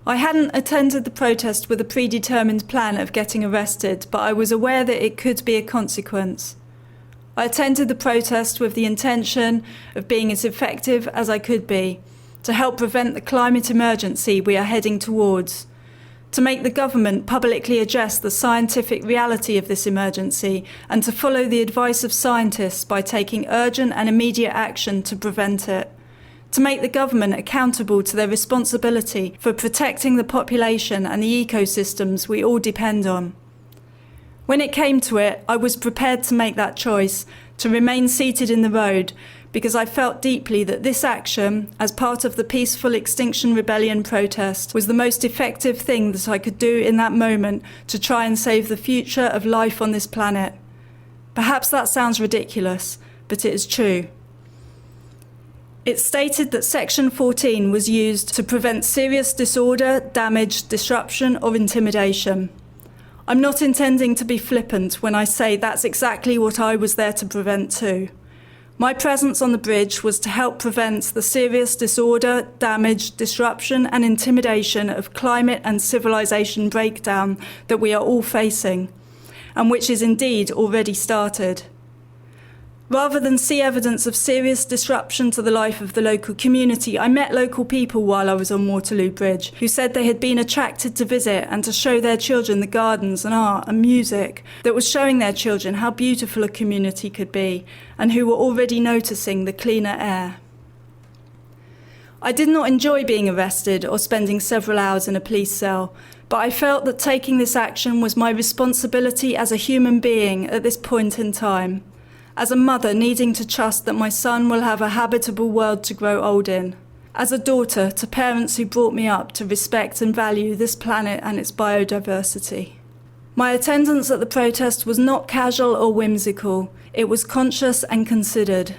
I hadn't attended the protest with a predetermined plan of getting arrested, but I was aware that it could be a consequence. I attended the protest with the intention of being as effective as I could be, to help prevent the climate emergency we are heading towards, to make the government publicly address the scientific reality of this emergency, and to follow the advice of scientists by taking urgent and immediate action to prevent it, to make the government accountable to their responsibility for protecting the population and the ecosystems we all depend on. When it came to it, I was prepared to make that choice, to remain seated in the road, because I felt deeply that this action, as part of the peaceful Extinction Rebellion protest, was the most effective thing that I could do in that moment to try and save the future of life on this planet. Perhaps that sounds ridiculous, but it is true. It stated that Section 14 was used to prevent serious disorder, damage, disruption, or intimidation. I'm not intending to be flippant when I say that's exactly what I was there to prevent too. My presence on the bridge was to help prevent the serious disorder, damage, disruption, and intimidation of climate and civilization breakdown that we are all facing, and which is indeed already started. Rather than see evidence of serious disruption to the life of the local community, I met local people while I was on Waterloo Bridge who said they had been attracted to visit and to show their children the gardens and art and music that was showing their children how beautiful a community could be, and who were already noticing the cleaner air. I did not enjoy being arrested or spending several hours in a police cell, but I felt that taking this action was my responsibility as a human being at this point in time. As a mother needing to trust that my son will have a habitable world to grow old in. As a daughter to parents who brought me up to respect and value this planet and its biodiversity. My attendance at the protest was not casual or whimsical, it was conscious and considered.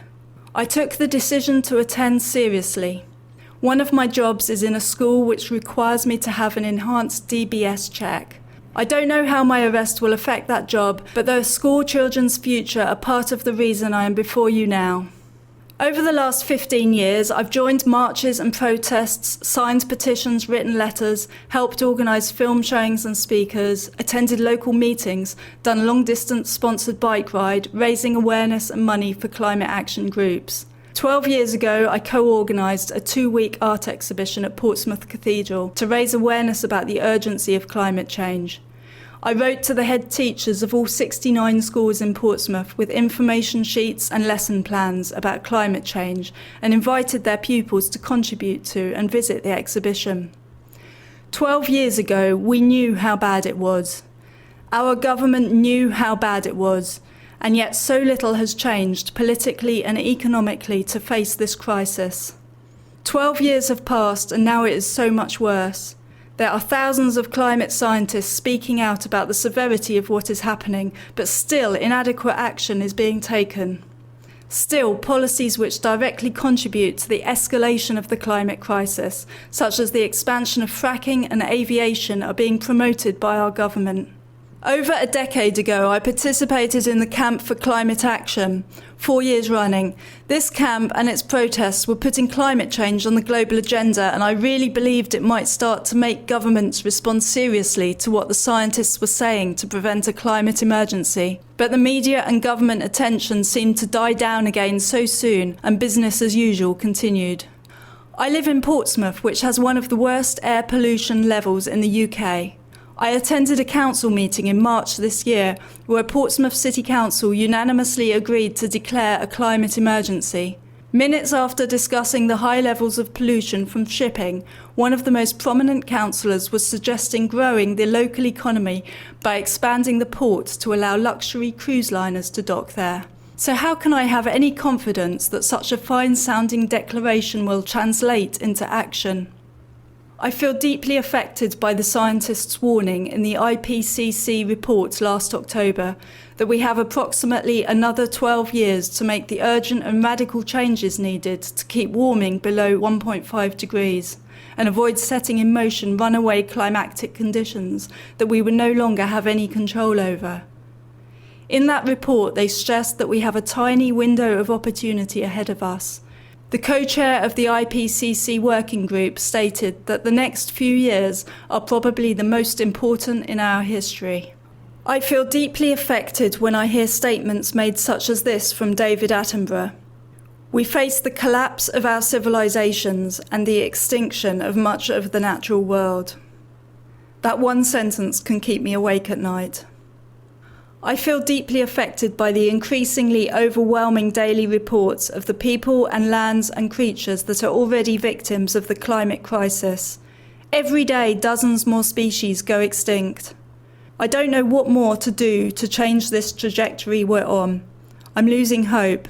I took the decision to attend seriously. One of my jobs is in a school which requires me to have an enhanced DBS check. I don't know how my arrest will affect that job, but the school children's future are part of the reason I am before you now. Over the last 15 years, I've joined marches and protests, signed petitions, written letters, helped organise film showings and speakers, attended local meetings, done long-distance sponsored bike ride, raising awareness and money for climate action groups. 12 years ago, I co-organised a 2-week art exhibition at Portsmouth Cathedral to raise awareness about the urgency of climate change. I wrote to the head teachers of all 69 schools in Portsmouth with information sheets and lesson plans about climate change and invited their pupils to contribute to and visit the exhibition. 12 years ago, we knew how bad it was. Our government knew how bad it was, and yet so little has changed politically and economically to face this crisis. 12 years have passed and now it is so much worse. There are thousands of climate scientists speaking out about the severity of what is happening, but still inadequate action is being taken. Still, policies which directly contribute to the escalation of the climate crisis, such as the expansion of fracking and aviation, are being promoted by our government. Over a decade ago, I participated in the Camp for Climate Action, 4 years running. This camp and its protests were putting climate change on the global agenda, and I really believed it might start to make governments respond seriously to what the scientists were saying to prevent a climate emergency. But the media and government attention seemed to die down again so soon, and business as usual continued. I live in Portsmouth, which has one of the worst air pollution levels in the UK. I attended a council meeting in March this year where Portsmouth City Council unanimously agreed to declare a climate emergency. Minutes after discussing the high levels of pollution from shipping, one of the most prominent councillors was suggesting growing the local economy by expanding the port to allow luxury cruise liners to dock there. So how can I have any confidence that such a fine-sounding declaration will translate into action? I feel deeply affected by the scientists' warning in the IPCC report last October that we have approximately another 12 years to make the urgent and radical changes needed to keep warming below 1.5 degrees and avoid setting in motion runaway climatic conditions that we will no longer have any control over. In that report, they stressed that we have a tiny window of opportunity ahead of us. The co-chair of the IPCC working group stated that the next few years are probably the most important in our history. I feel deeply affected when I hear statements made such as this from David Attenborough. We face the collapse of our civilizations and the extinction of much of the natural world. That one sentence can keep me awake at night. I feel deeply affected by the increasingly overwhelming daily reports of the people and lands and creatures that are already victims of the climate crisis. Every day, dozens more species go extinct. I don't know what more to do to change this trajectory we're on. I'm losing hope.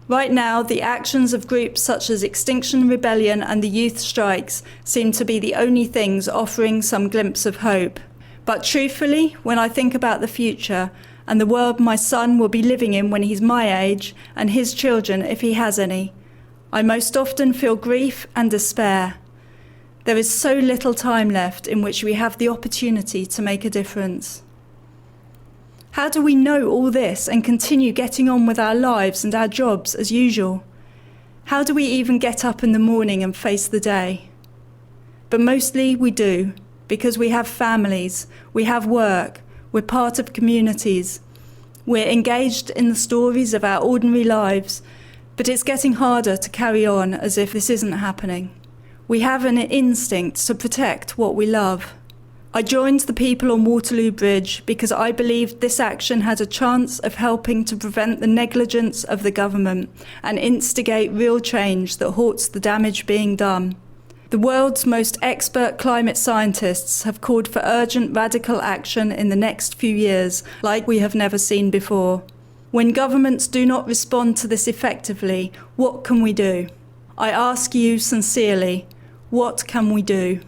Right now, the actions of groups such as Extinction Rebellion and the youth strikes seem to be the only things offering some glimpse of hope. But truthfully, when I think about the future and the world my son will be living in when he's my age, and his children if he has any, I most often feel grief and despair. There is so little time left in which we have the opportunity to make a difference. How do we know all this and continue getting on with our lives and our jobs as usual? How do we even get up in the morning and face the day? But mostly we do, because we have families, we have work, we're part of communities, we're engaged in the stories of our ordinary lives, but it's getting harder to carry on as if this isn't happening. We have an instinct to protect what we love. I joined the people on Waterloo Bridge because I believed this action had a chance of helping to prevent the negligence of the government and instigate real change that halts the damage being done. The world's most expert climate scientists have called for urgent radical action in the next few years like we have never seen before. When governments do not respond to this effectively, what can we do? I ask you sincerely, what can we do?